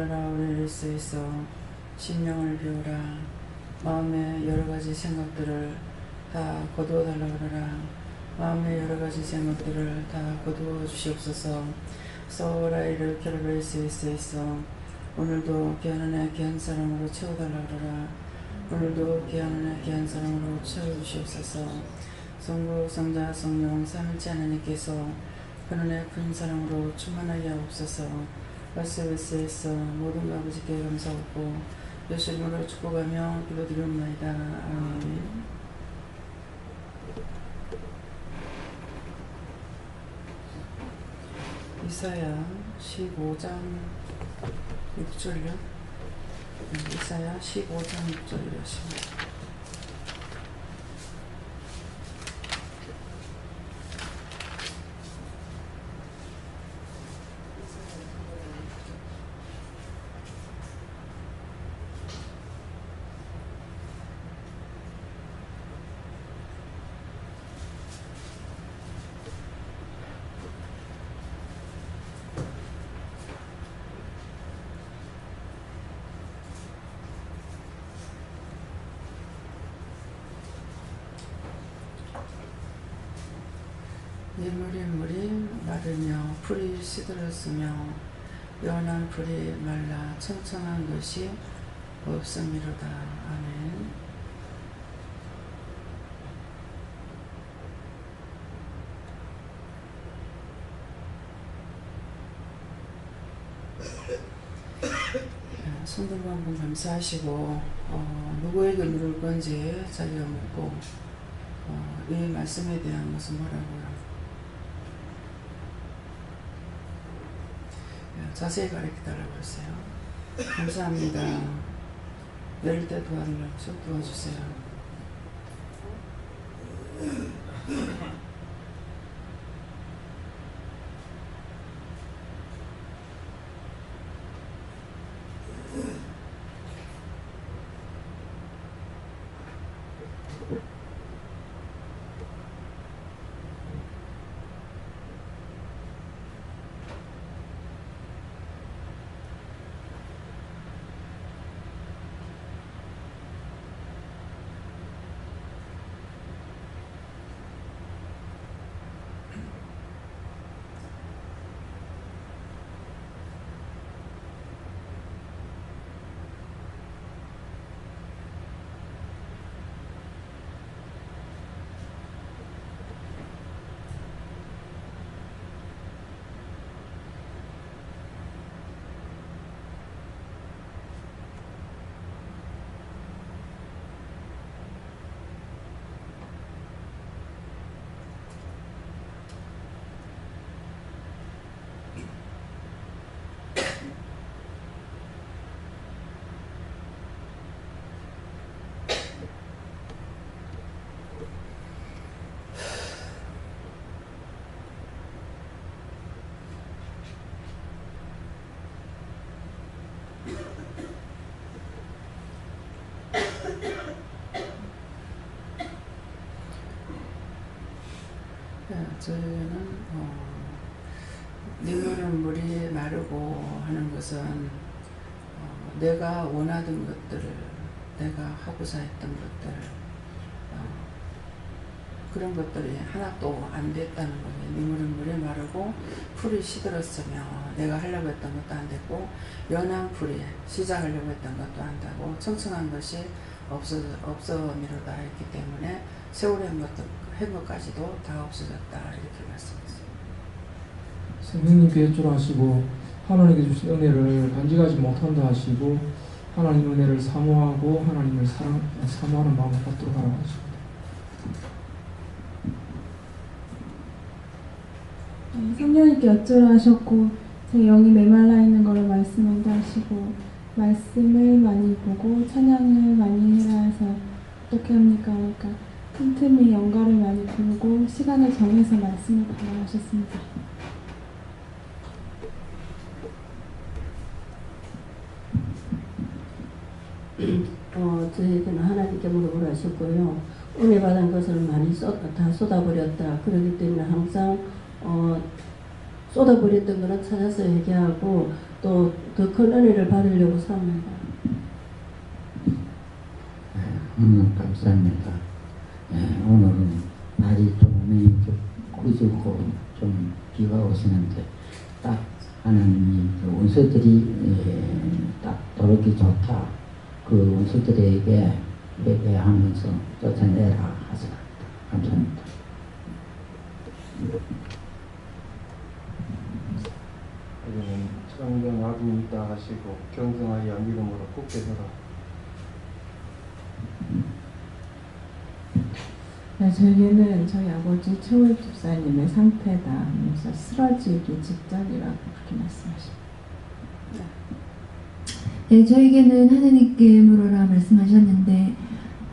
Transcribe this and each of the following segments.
올릴 수 있어 심령을 비우라. 마음의 여러가지 생각들을 다 거두어 달라 그러라. 마음의 여러가지 생각들을 다 거두어 주시옵소서. 서라이를 결합할 수 있어 오늘도 귀하는 귀한 사랑으로 채워달라 그러라. 오늘도 귀하는 귀한 사랑으로 채워주시옵소서. 성부 성자 성령 삼일째 하나님께서 그분의 큰 사랑으로 충만하게 하옵소서. 말씀에서 모든 아버지께 감사하고 예수 이름으로 축복하며 기도드리옵나이다. 아멘. 이사야 15장 6절이요. 이사야 15장 6절이라십니다. 물이 마르며 풀이 시들었으며 연한 풀이 말라 청청한 것이 없음이로다. 아멘. 손들고 한번 감사하시고 누구에게 누를 건지 자기가 묻고 이 말씀에 대한 것은 뭐라고요? 자세히 가르쳐달라고 했어요. 감사합니다. 내릴 때 도와달라고 좀 도와주세요. 저희는 눈물은 물이 마르고 하는 것은 내가 원하던 것들을 내가 하고자 했던 것들 그런 것들이 하나도 안 됐다는 거예요. 눈물은 물이 마르고 풀이 시들었으며 내가 하려고 했던 것도 안 됐고 연한 풀이 시작하려고 했던 것도 안 되고 청청한 것이 없어미로다 했기 때문에 세월의 한 것까지도 다 없어졌다 이렇게 말씀했습니다. 선생님께 여쭈하시고 하나님께 주신 은혜를 간직하지 못한다 하시고 하나님 은혜를 사모하고 하나님을 사모하는 마음을 갖도록 하라고 하십니다. 성령님께 여쭈라 하셨고 제 영이 메말라 있는 것을 말씀한다 하시고 말씀을 많이 보고 찬양을 많이 해라 해서 어떻게 합니까? 그러니까 틈틈이 영가를 많이 부르고 시간을 정해서 말씀을 받아가셨습니다. 저에게는 하나님께 물어보라 하셨고요. 은혜 받은 것을 많이 다 쏟아버렸다. 그렇기 때문에 항상 쏟아버렸던 거는 찾아서 회개하고 또 더 큰 은혜를 받으려고 삽니다. 감사합니다. 오늘은 날이 좀 구주고 좀 비가 오시는데 딱 하나님이 그 원수들이 딱 더럽기 좋다. 그 원수들에게 회개하면서 쫓아내라 하셨습니다. 감사합니다. 우리는 성경 아픔이 있다 하시고 경성하여 믿음으로 굳게 서라. 네, 저희는 저희 아버지 최월 집사님의 상태다 하면서 쓰러지기 직전이라고 그렇게 말씀하십니다. 네, 저에게는 하나님께 물어라 말씀하셨는데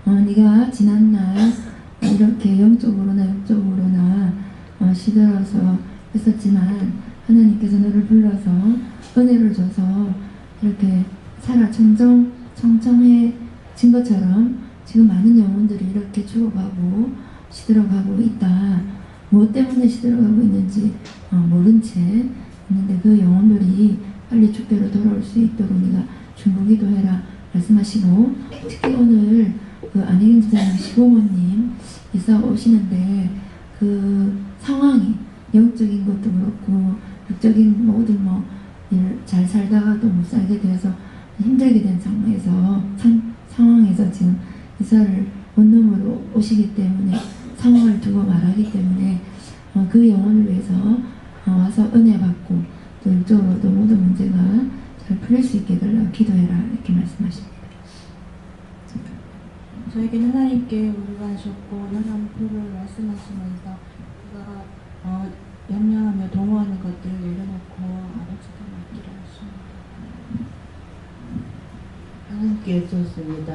네가 지난날 이렇게 영적으로나 육적으로나 시들어서 했었지만 하나님께서 너를 불러서 은혜를 줘서 이렇게 살아 청청해진 것처럼 지금 많은 영혼들이 이렇게 죽어가고 시들어가고 있다. 무엇 때문에 시들어가고 있는지 모른 채 있는데 그 영혼들이 빨리 주께로 돌아올 수 있도록 네가 중보기도해라 말씀하시고, 특히 오늘 그 안혜경 집사님 시부모님 이사 오시는데 그 상황이 영적인 것도 그렇고 육적인 모든 잘 살다가도 못 살게 되어서 힘들게 된 상황에서 지금 이사를 원룸으로 오시기 때문에 상황을 두고 말하기 때문에 그 영혼을 위해서 와서 은혜 받고 또 육적으로도 모든 문제가 잘 풀릴 수 있게 해달라고 기도해라 이렇게 말씀하십니다. 저에게는 하나님께 우려하셨고 연한 불을 말씀하시면서 우리가 염려하며 동호하는 것들을 내려놓고 아버지께 맡기라 하십니다. 하나님께 줬습니다.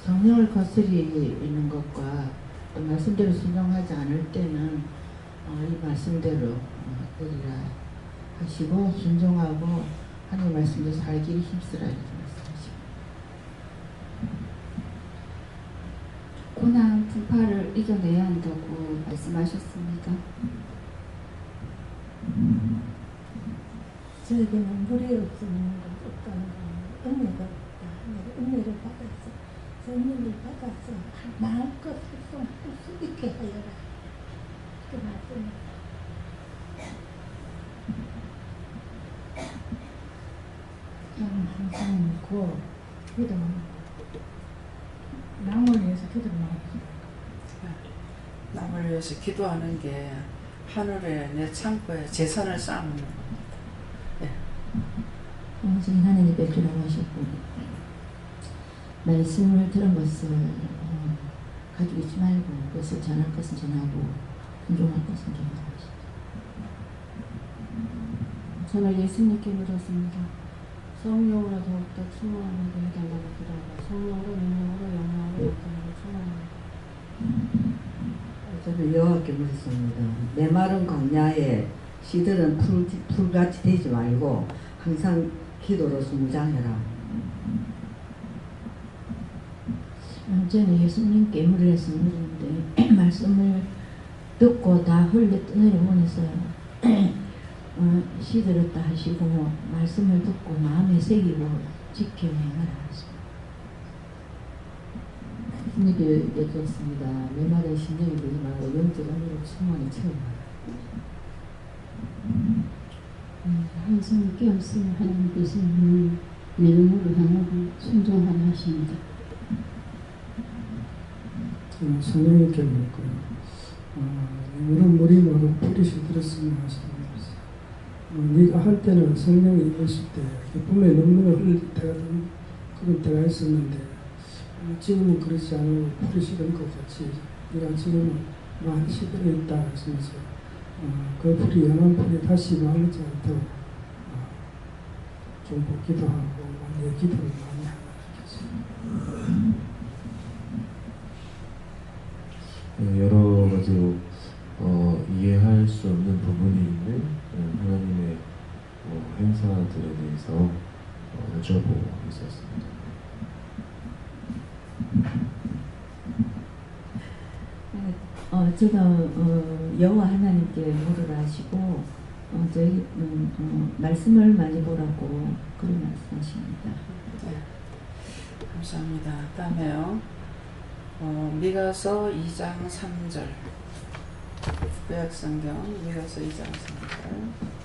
성령을 거스리는 것과 또 말씀대로 순종하지 않을 때는 이 말씀대로 하리라 하시고 순종하고 하나님 말씀대로 살기를 힘쓰라 이렇게 말씀하십니다. 고난, 풍파를 이겨내야 한다고 말씀하셨습니다. 저에게는 물이 없다는 건 은혜가 없다. 은혜를 받아서 성령을 받아서 마음껏 활동할 수 있게 하여라. 그 말씀입니다. 저는 항상 믿고 남을 위해서 기도를 많이 해요. 남을 위해서 기도하는 게 하늘에 내 창고에 재산을 쌓는 겁니다. 저희 하나님 뵙기라고 하셨고 말씀을 들은 것을 가지고 있지 말고 그것을 전할 것은 전하고 존중할 것은 존중하고 저는 예수님께 물었습니다. 성령으로 더욱더 충만하게 해달라고 기도하고 성령으로 능력으로 영광으로 충만합니다. 저도 여호와께 물었습니다. 메마른 광야에 시들은 풀같이 되지 말고 항상 기도로서 무장해라. 저는 예수님께 물을 했었는데 말씀을 듣고 다 흘려 떠내려 보내서요. 시들었다 하시고 말씀을 듣고 마음에 새기고 지켜 행하라 하십니다. 주님께 여쭈었습니다. 메마른 심령이 되지 말고 영적 은혜로 충만히 채워라. 항상 깨었으면 하나님께서 내 눈물을 향하고 순종하라 하십니다. 성령님께 묻고요. 이런 물이 모두 불이 시들었으면 하십니다. 네가 한때는 성령이 임했을 때 기쁨의 눈물을 흘릴 때가 그런 때가 있었는데 지금은 그렇지 않고 불이 식은 것 같이 네가 지금은 많이 시들어 있다 하시면서 그 불이 연한 불이 다시 망하지 않도록 좀 기도하고 내 기도를 많이 하겠습니다. 여러 가지로 이해할 수 없는 부분이 있는 하나님의 행사들에 대해서 여쭤보고 있었습니다. 제가 여호와 하나님께 물으라 하시고 저희는 말씀을 많이 보라고 그런 말씀하십니다. 네, 감사합니다. 다음에요. 미가서 2장 3절. 구약성경 미가서 2장 3절.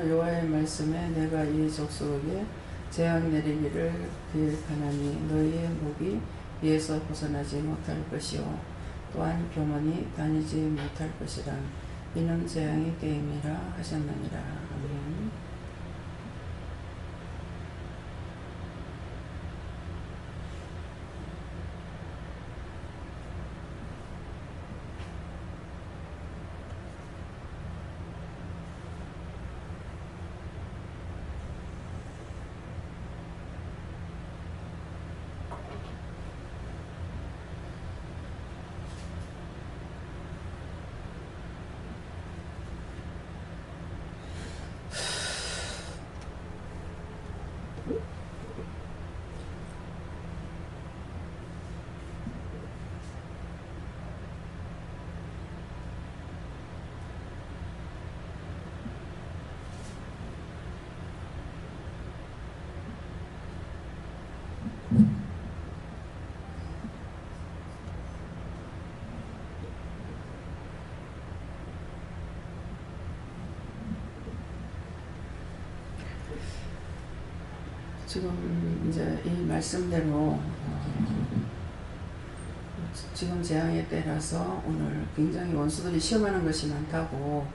여호와의 말씀에 내가 이 족속에게 재앙 내리기를 계획하나니 너희의 목이 이에서 벗어나지 못할 것이요 또한 병원이 다니지 못할 것이라. 이는 재앙의 때임이라 하셨느니라. 아멘. 지금 이제 이 말씀대로 지금 재앙의 때라서 오늘 굉장히 원수들이 시험하는 것이 많다고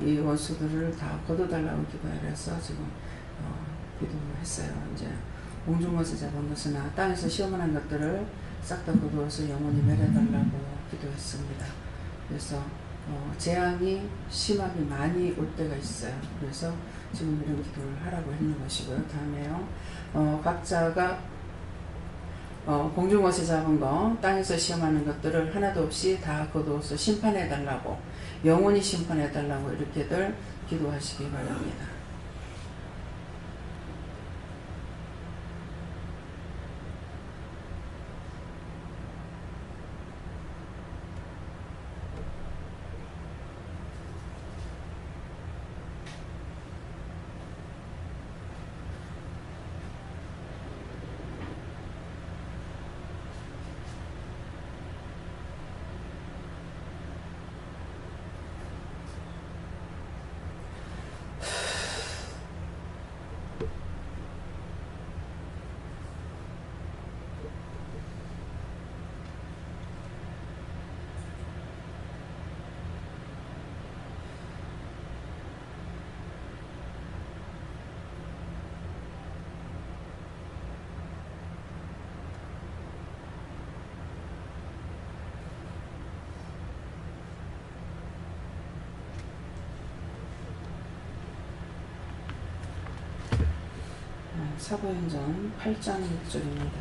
이 원수들을 다 거둬달라고 기도해서 지금 기도했어요. 이제 옹중것을 잡은 것이나 땅에서 시험하는 것들을 싹 다 거두어서 영원히 멸해달라고 기도했습니다. 그래서 재앙이 심하게 많이 올 때가 있어요. 그래서 지금 이런 기도를 하라고 했는 것이고요. 다음에요. 각자가 공중것에 잡은 거, 땅에서 시험하는 것들을 하나도 없이 다 거두어서 심판해달라고, 영원히 심판해달라고 이렇게들 기도하시기 바랍니다. 사도행전 8장 6절입니다.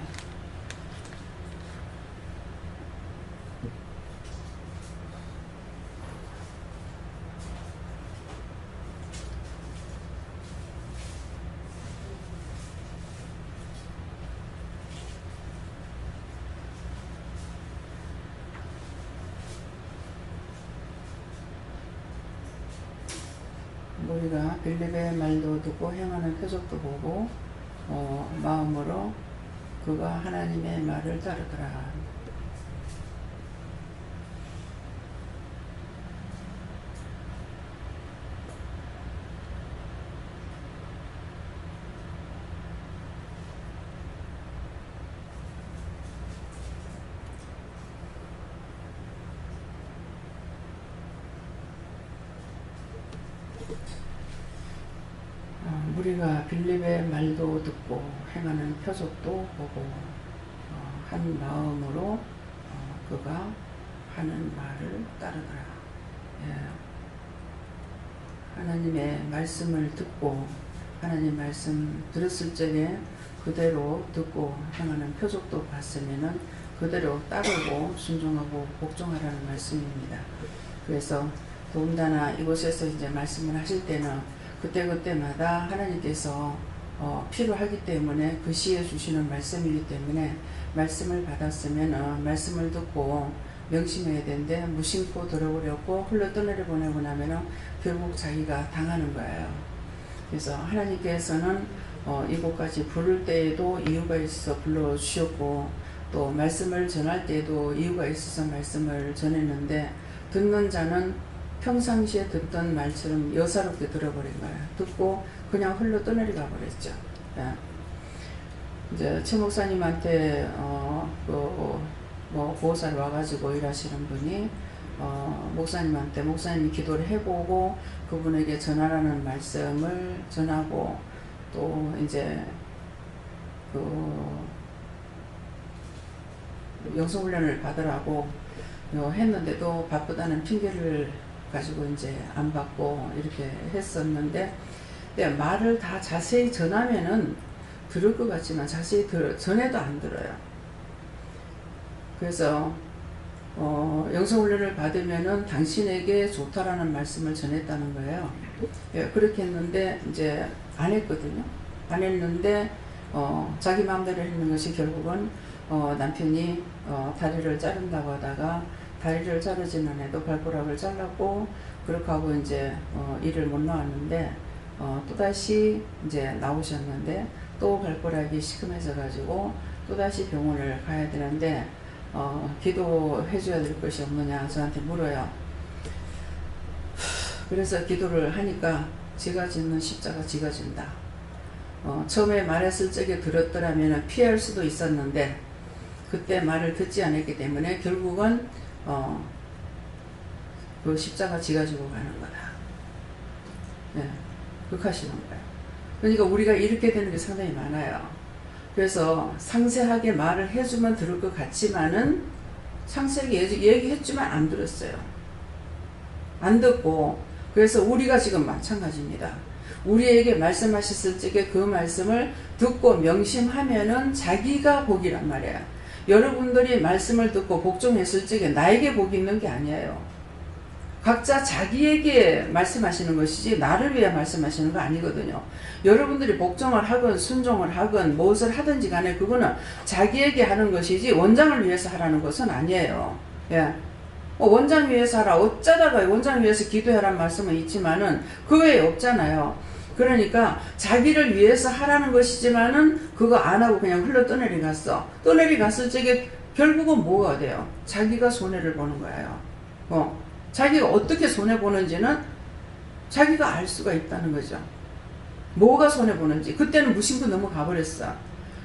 우리가 빌립의 말도 듣고 행하는 표적도 보고 마음으로 그가 하나님의 말을 따르더라. 우리가 빌립의 말도 듣고 행하는 표적도 보고 한 마음으로 그가 하는 말을 따르더라. 예. 하나님의 말씀을 듣고 하나님 말씀 들었을 적에 그대로 듣고 행하는 표적도 봤으면은 그대로 따르고 순종하고 복종하라는 말씀입니다. 그래서 더군다나 이곳에서 이제 말씀을 하실 때는 그때그때마다 하나님께서 필요하기 때문에 그 시에 주시는 말씀이기 때문에 말씀을 받았으면 말씀을 듣고 명심해야 되는데 무심코 들어버렸고 흘러 떠내려 보내고 나면은 결국 자기가 당하는 거예요. 그래서 하나님께서는 이곳까지 부를 때에도 이유가 있어 불러주셨고 또 말씀을 전할 때에도 이유가 있어서 말씀을 전했는데 듣는 자는 평상시에 듣던 말처럼 여사롭게 들어버린 거예요. 듣고 그냥 흘러 떠내려가 버렸죠. 예. 이제 최 목사님한테 보호사를 와가지고 일하시는 분이 목사님한테 목사님이 기도를 해보고 그분에게 전하라는 말씀을 전하고 또 이제 영성훈련을 받으라고 했는데도 바쁘다는 핑계를 가지고 이제 안 받고 이렇게 했었는데 말을 다 자세히 전하면은 들을 것 같지만 자세히 전해도 안 들어요. 그래서 영성훈련을 받으면은 당신에게 좋다라는 말씀을 전했다는 거예요. 예, 그렇게 했는데 이제 안 했거든요. 안 했는데 자기 마음대로 했는 것이 결국은 남편이 다리를 자른다고 하다가 다리를 자르진 않아도 발가락을 잘랐고 그렇게 하고 이제 일을 못 나왔는데 또다시 이제 나오셨는데 또 발가락이 시큼해져 가지고 또다시 병원을 가야 되는데 기도해 줘야 될 것이 없느냐 저한테 물어요. 그래서 기도를 하니까 지가 짓는 십자가 지가 진다. 처음에 말했을 적에 들었더라면 피할 수도 있었는데 그때 말을 듣지 않았기 때문에 결국은 그 십자가 지가 지고 가는 거다. 네, 그렇게 하시는 거예요. 그러니까 우리가 이렇게 되는 게 상당히 많아요. 그래서 상세하게 말을 해주면 들을 것 같지만은 상세하게 얘기했지만 안 들었어요. 안 듣고 그래서 우리가 지금 마찬가지입니다. 우리에게 말씀하셨을 적에 그 말씀을 듣고 명심하면은 자기가 복이란 말이에요. 여러분들이 말씀을 듣고 복종했을 적에 나에게 복이 있는 게 아니에요. 각자 자기에게 말씀하시는 것이지 나를 위해 말씀하시는 거 아니거든요. 여러분들이 복종을 하건 순종을 하건 무엇을 하든지 간에 그거는 자기에게 하는 것이지 원장을 위해서 하라는 것은 아니에요. 예. 원장 위해서 하라. 어쩌다가 원장 위해서 기도하라는 말씀은 있지만은 그 외에 없잖아요. 그러니까 자기를 위해서 하라는 것이지만은 그거 안 하고 그냥 흘러 떠내리 갔어. 떠내리 갔을 적에 결국은 뭐가 돼요? 자기가 손해를 보는 거예요. 자기가 어떻게 손해보는지는 자기가 알 수가 있다는 거죠. 뭐가 손해보는지. 그때는 무심코 넘어가 버렸어.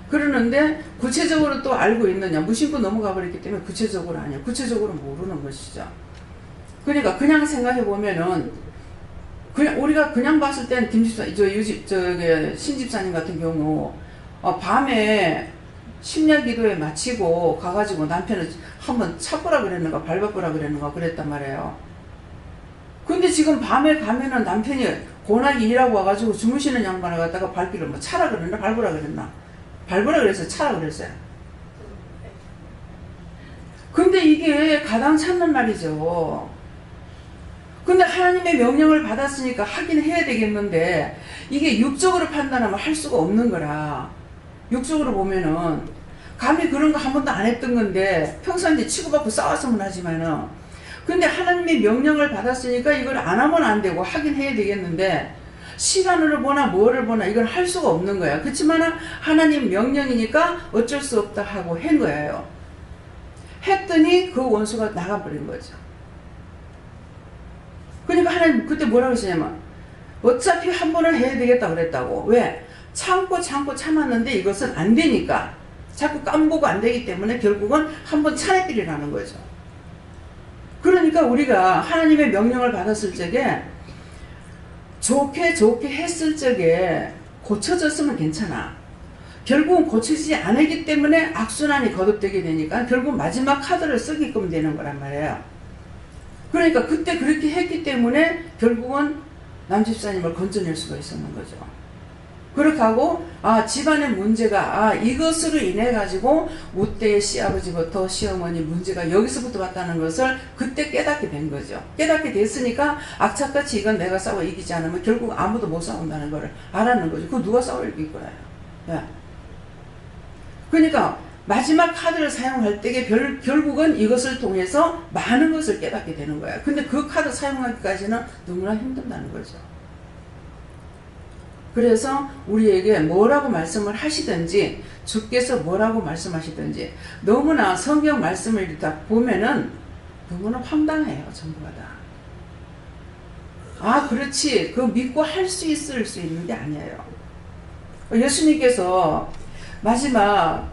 그러는데 구체적으로 또 알고 있느냐. 무심코 넘어가 버렸기 때문에 구체적으로 아니야. 구체적으로 모르는 것이죠. 그러니까 그냥 생각해보면은 그냥 우리가 그냥 봤을 때는 김집사, 신집사님 같은 경우 밤에 심야 기도에 마치고 가가지고 남편을 한번 차보라 그랬는가 밟아보라 그랬는가 그랬단 말이에요. 근데 지금 밤에 가면은 남편이 고나게 일하고 와가지고 주무시는 양반을 갖다가 밟기를 뭐 차라 그랬나 밟으라 그랬나 밟으라 그래서 차라 그랬어요. 근데 이게 가당 찾는 말이죠. 근데 하나님의 명령을 받았으니까 하긴 해야 되겠는데 이게 육적으로 판단하면 할 수가 없는 거라. 육적으로 보면은 감히 그런 거 한 번도 안 했던 건데 평소에 치고받고 싸웠으면 하지만은 근데 하나님의 명령을 받았으니까 이걸 안 하면 안 되고 하긴 해야 되겠는데 시간을 보나 뭐를 보나 이건 할 수가 없는 거야. 그렇지만 하나님 명령이니까 어쩔 수 없다 하고 한 거예요. 했더니 그 원수가 나가버린 거죠. 그러니까 하나님 그때 뭐라고 하시냐면 어차피 한 번은 해야 되겠다 그랬다고. 왜? 참고 참았는데 이것은 안 되니까 자꾸 깜보고 안 되기 때문에 결국은 한 번 차례끼리라는 거죠. 그러니까 우리가 하나님의 명령을 받았을 적에 좋게 했을 적에 고쳐졌으면 괜찮아. 결국은 고치지 않기 때문에 악순환이 거듭되게 되니까 결국 마지막 카드를 쓰게끔 되는 거란 말이에요. 그러니까 그때 그렇게 했기 때문에 결국은 남집사님을 건져낼 수가 있었는 거죠. 그렇게 하고 집안의 문제가 이것으로 인해 가지고 우때의 시아버지부터 시어머니 문제가 여기서부터 왔다는 것을 그때 깨닫게 된 거죠. 깨닫게 됐으니까 악착같이 이건 내가 싸워 이기지 않으면 결국 아무도 못 싸운다는 걸 알았는 거죠. 그거 누가 싸워 이길 거예요. 예. 그러니까 마지막 카드를 사용할 때 결국은 이것을 통해서 많은 것을 깨닫게 되는 거예요. 근데 그 카드 사용하기까지는 너무나 힘든다는 거죠. 그래서 우리에게 뭐라고 말씀을 하시든지 주께서 뭐라고 말씀하시든지 너무나 성경 말씀을 다 보면은 너무나 황당해요. 전부가 다. 그렇지. 그거 믿고 할 수 있을 수 있는 게 아니에요. 예수님께서 마지막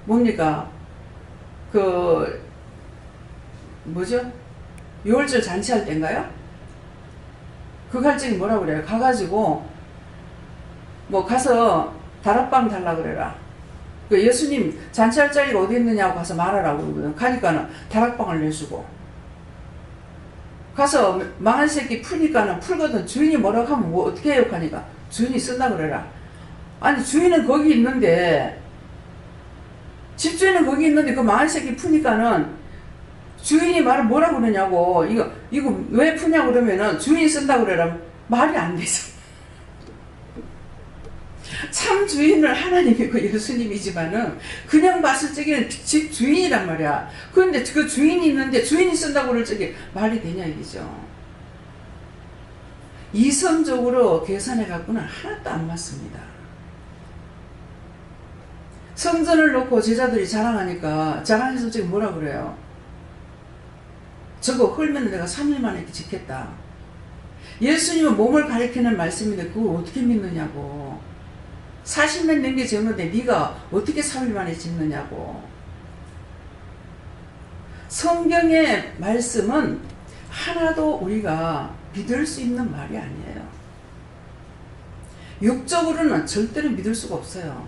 뭡니까? 뭐죠? 유월절 잔치할 때인가요? 그 갈증이 뭐라고 그래요? 가가지고 가서 다락방 달라 그래라. 예수님 잔치할 자리가 어디 있느냐고 가서 말하라고 그러거든. 가니까는 다락방을 내주고 가서 망한 새끼 푸니까는 풀거든. 주인이 뭐라고 하면 어떻게 해요? 하니까 주인이 쓴다 그래라. 아니 주인은 거기 있는데 집주인은 거기 있는데 그 망한 새끼 푸니까는 주인이 말을 뭐라고 그러냐고. 이거 왜 푸냐고 그러면은 주인이 쓴다 그래라. 말이 안 되죠. 참 주인을 하나님이고 예수님이지만은 그냥 봤을 적에는 집 주인이란 말이야. 그런데 그 주인이 있는데 주인이 쓴다고 그럴 적에 말이 되냐 이기죠. 이성적으로 계산해 갖고는 하나도 안 맞습니다. 성전을 놓고 제자들이 자랑해서 지금 뭐라 그래요? 저거 헐면 내가 3일 만에 짓겠다. 예수님은 몸을 가리키는 말씀인데 그걸 어떻게 믿느냐고. 40년 넘게 지었는데 네가 어떻게 3일 만에 짓느냐고. 성경의 말씀은 하나도 우리가 믿을 수 있는 말이 아니에요. 육적으로는 절대로 믿을 수가 없어요.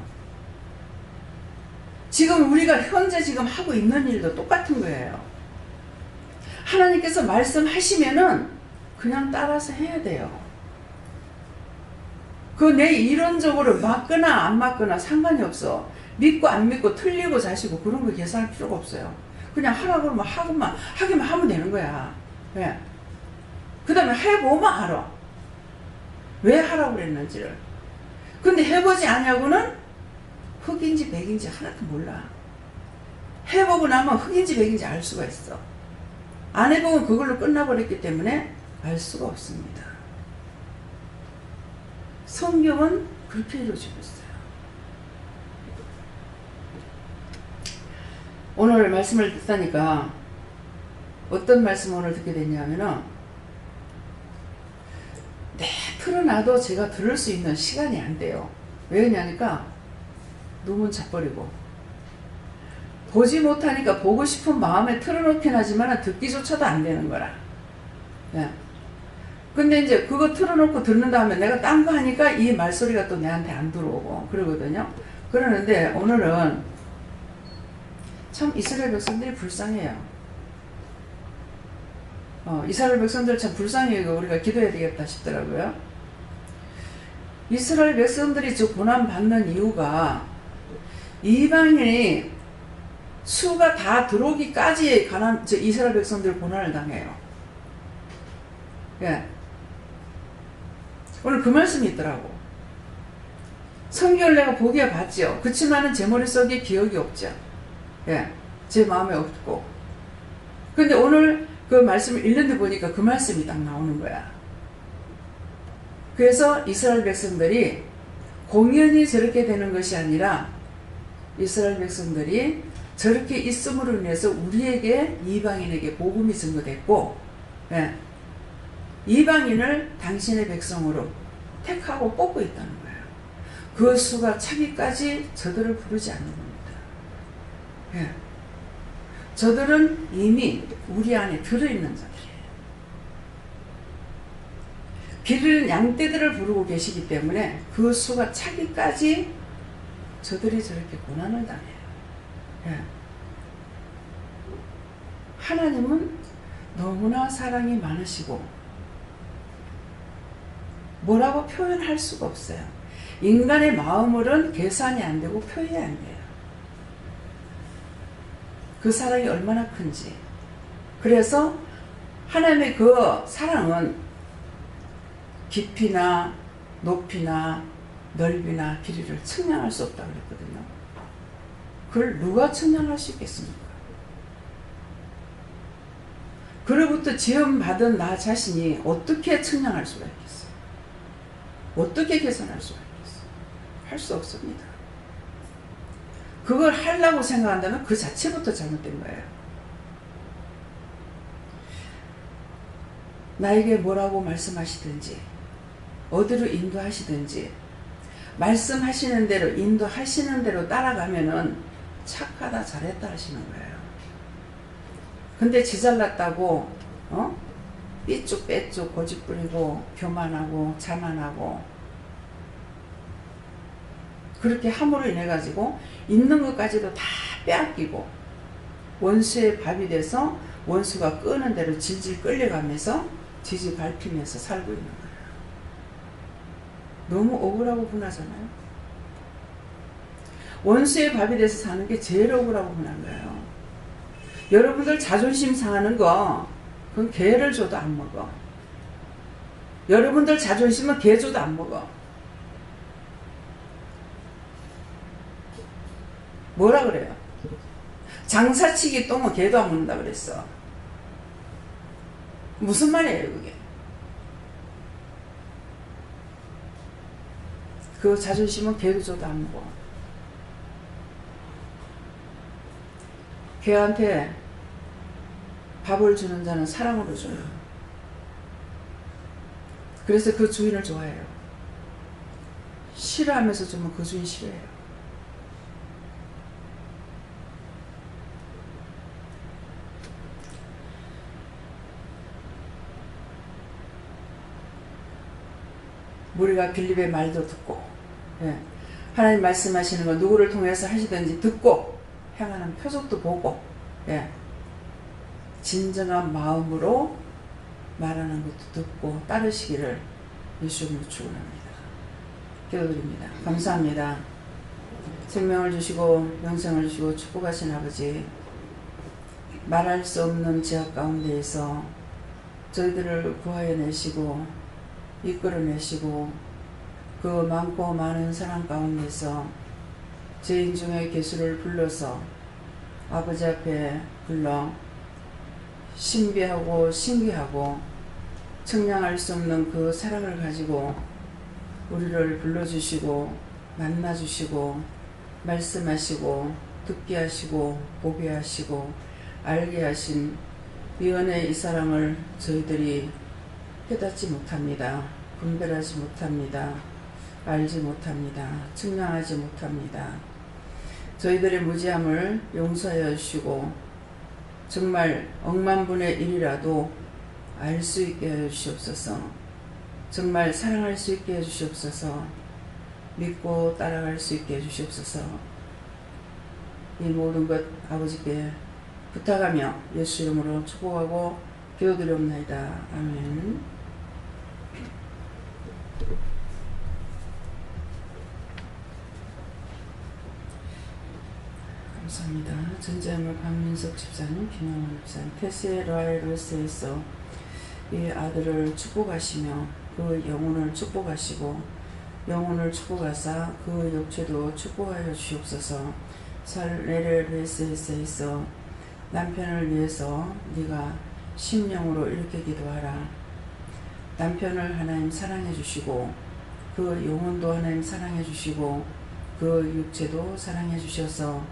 지금 우리가 현재 지금 하고 있는 일도 똑같은 거예요. 하나님께서 말씀하시면은 그냥 따라서 해야 돼요. 내 이론적으로 맞거나 안 맞거나 상관이 없어. 믿고 안 믿고 틀리고 자시고 그런 거 계산할 필요가 없어요. 그냥 하라고 그러면 하기만 하면 되는 거야. 왜? 그 다음에 해보면 알아. 왜 하라고 그랬는지를. 근데 해보지 않냐고는 흑인지 백인지 하나도 몰라. 해보고 나면 흑인지 백인지 알 수가 있어. 안 해보면 그걸로 끝나버렸기 때문에 알 수가 없습니다. 성경은 그렇게 이루어지고 있어요. 오늘 말씀을 듣다니까 어떤 말씀을 오늘 듣게 됐냐면은 틀어놔도 제가 들을 수 있는 시간이 안 돼요. 왜냐니까 눈은 자버리고 보지 못하니까 보고 싶은 마음에 틀어놓긴 하지만 듣기조차도 안 되는 거라. 네. 근데 이제 그거 틀어놓고 듣는 다음에 내가 딴 거 하니까 이 말소리가 또 내한테 안 들어오고 그러거든요. 그러는데 오늘은 참 이스라엘 백성들이 불쌍해요. 이스라엘 백성들 참 불쌍해요. 우리가 기도해야 되겠다 싶더라고요. 이스라엘 백성들이 저 고난 받는 이유가 이방인이 수가 다 들어오기까지 이스라엘 백성들 고난을 당해요. 예. 오늘 그 말씀이 있더라고. 성경을 내가 보기에 봤죠. 그치만은 제 머릿속에 기억이 없죠. 예. 제 마음에 없고. 근데 오늘 그 말씀을 읽는데 보니까 그 말씀이 딱 나오는 거야. 그래서 이스라엘 백성들이 공연히 저렇게 되는 것이 아니라 이스라엘 백성들이 저렇게 있음으로 인해서 우리에게 이방인에게 복음이 증거됐고, 예. 이방인을 당신의 백성으로 택하고 뽑고 있다는 거예요. 그 수가 차기까지 저들을 부르지 않는 겁니다. 예. 저들은 이미 우리 안에 들어있는 자들이에요. 기르는 양떼들을 부르고 계시기 때문에 그 수가 차기까지 저들이 저렇게 고난을 당해요. 예. 하나님은 너무나 사랑이 많으시고 뭐라고 표현할 수가 없어요. 인간의 마음으로는 계산이 안 되고 표현이 안 돼요. 그 사랑이 얼마나 큰지. 그래서 하나님의 그 사랑은 깊이나 높이나 넓이나 길이를 측량할 수 없다고 그랬거든요. 그걸 누가 측량할 수 있겠습니까? 그로부터 지음받은 나 자신이 어떻게 측량할 수가 있겠어요? 어떻게 계산할 수가 있겠어요? 할 수 없습니다. 그걸 하려고 생각한다면 그 자체부터 잘못된 거예요. 나에게 뭐라고 말씀하시든지 어디로 인도하시든지 말씀하시는 대로 인도하시는 대로 따라가면은 착하다 잘했다 하시는 거예요. 근데 지잘났다고 삐쭉 고집 부리고 교만하고 자만하고 그렇게 함으로 인해 가지고 있는 것까지도 다 빼앗기고 원수의 밥이 돼서 원수가 끄는 대로 질질 끌려가면서 지지 밟히면서 살고 있는 거예요. 너무 억울하고 분하잖아요. 원수의 밥이 돼서 사는 게 제일 억울하고 분한 거예요. 여러분들 자존심 상하는 거 그건 개를 줘도 안 먹어. 여러분들 자존심은 개 줘도 안 먹어. 뭐라 그래요? 장사치기 똥은 개도 안 먹는다 그랬어. 무슨 말이에요 그게? 그 자존심은 개도 줘도 안 먹어. 개한테 밥을 주는 자는 사랑으로 줘요. 그래서 그 주인을 좋아해요. 싫어하면서 주면 그 주인 싫어해요. 우리가 빌립의 말도 듣고 하나님 말씀하시는 거 누구를 통해서 하시든지 듣고 행하는 표적도 보고 진정한 마음으로 말하는 것도 듣고 따르시기를 예수님으로 축원합니다. 기도드립니다. 감사합니다. 생명을 주시고 영생을 주시고 축복하신 아버지, 말할 수 없는 지하 가운데에서 저희들을 구하여 내시고 이끌어내시고 그 많고 많은 사랑 가운데서 죄인 중에 개수를 불러서 아버지 앞에 불러 신비하고 신기하고 측량할 수 없는 그 사랑을 가지고 우리를 불러주시고 만나주시고 말씀하시고 듣게 하시고 보게 하시고 알게 하신 이 은혜 이 사랑을 저희들이 깨닫지 못합니다. 분별하지 못합니다. 알지 못합니다. 측량하지 못합니다. 저희들의 무지함을 용서하여 주시고 정말 억만분의 1이라도 알 수 있게 해 주시옵소서. 정말 사랑할 수 있게 해 주시옵소서. 믿고 따라갈 수 있게 해 주시옵소서. 이 모든 것 아버지께 부탁하며 예수 이름으로 축복하고 기도드리옵나이다. 아멘. 감사합니다. 전재물 박민석 집사님, 김영원 집사님, 테스라이로스에서 이 아들을 축복하시며 그 영혼을 축복하시고 영혼을 축복하사 그 육체도 축복하여 주시옵소서. 살레르베스에서 남편을 위해서 네가 심령으로 이렇게 기도하라. 남편을 하나님 사랑해 주시고 그 영혼도 하나님 사랑해 주시고 그 육체도 사랑해 주셔서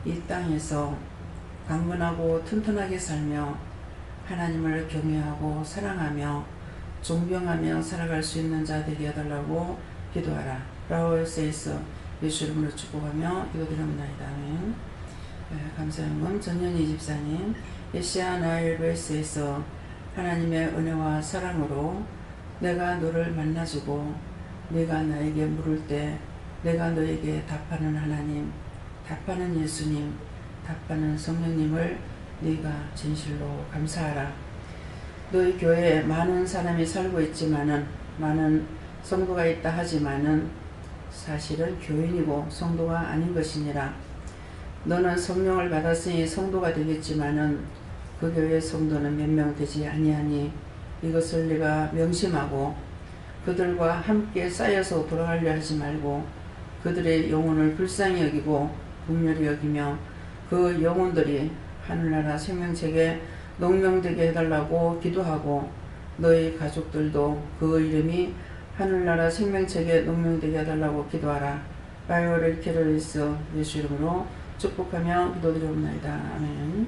이 땅에서 강건하고 튼튼하게 살며 하나님을 경외하고 사랑하며 존경하며 살아갈 수 있는 자 되게 해달라고 기도하라. 라오스에서 예수 이름으로 축복하며 기도드립니다. 아멘. 감사합니다. 전현희 집사님, 예시아 나일베스에서 하나님의 은혜와 사랑으로 내가 너를 만나주고 네가 나에게 물을 때 내가 너에게 답하는 하나님, 답하는 예수님, 답하는 성령님을 네가 진실로 감사하라. 너희 교회에 많은 사람이 살고 있지만은, 많은 성도가 있다 하지만은 사실은 교인이고 성도가 아닌 것이니라. 너는 성령을 받았으니 성도가 되겠지만은 그 교회의 성도는 몇 명 되지 아니하니 이것을 네가 명심하고 그들과 함께 쌓여서 돌아가려 하지 말고 그들의 영혼을 불쌍히 여기고 긍휼히 여기며 그 영혼들이 하늘나라 생명책에 농명되게 해달라고 기도하고 너희 가족들도 그 이름이 하늘나라 생명책에 농명되게 해달라고 기도하라. 바이오를 캐롤리스 예수 이름으로 축복하며 기도드리옵나이다. 아멘.